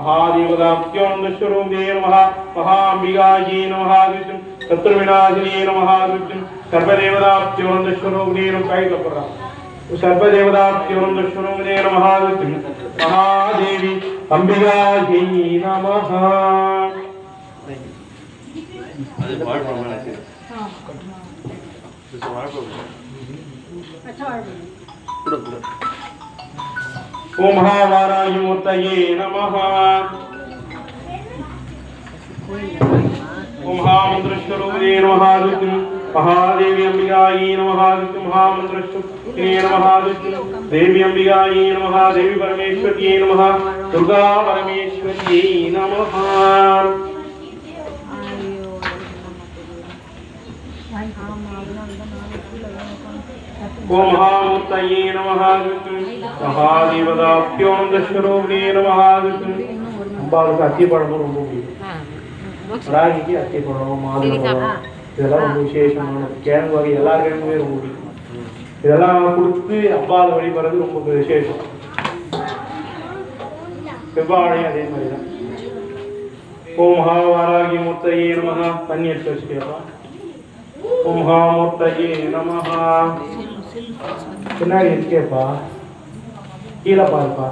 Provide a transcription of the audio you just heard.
महादेवताभ्योऽनन्दस्वरूपिणे नमः महाम्बिकायै नमः शत्रुविनाशिने नमः सर्वदेवताभ्योऽनन्दस्वरूपिणे नमः सर्वदेवताभ्योऽनन्दस्वरूपिणे नमः महादेवी अंबिकायै नमः ओम महावारायूर्तये नमः ओम महामंत्रस्वरूपिणे नमः महादेवी अंबिकायै नमः महामंत्रस्वरूपिणे नमः देवी अंबिकायै नमः देवी परमेश्वर्यै नमः दुर्गा परमेश्वर्यै नमः ओम महामूर्तये नमः महादेवताभ्योऽनन्दस्वरूपिणे नमः अंबाल का अति पड़ो रोगी रागी की अति पड़ो माधव இதெல்லாம் ரொம்ப விசேஷமான கேங்கு வகை எல்லா கேங்குமே ரொம்ப பிடிக்கும் இதெல்லாம் கொடுத்து அம்பாள் வழிபடுறது ரொம்ப விசேஷம் செவ்வாழையும் அதே மாதிரி தான் ஓம் மகாவாராகி மூர்த்தயே நமः தண்ணி எடுத்து வச்சுக்கேப்பா ஓம் மகாமூர்த்தயே நமः பின்னாடி இருக்கேப்பா கீழே பாருப்பா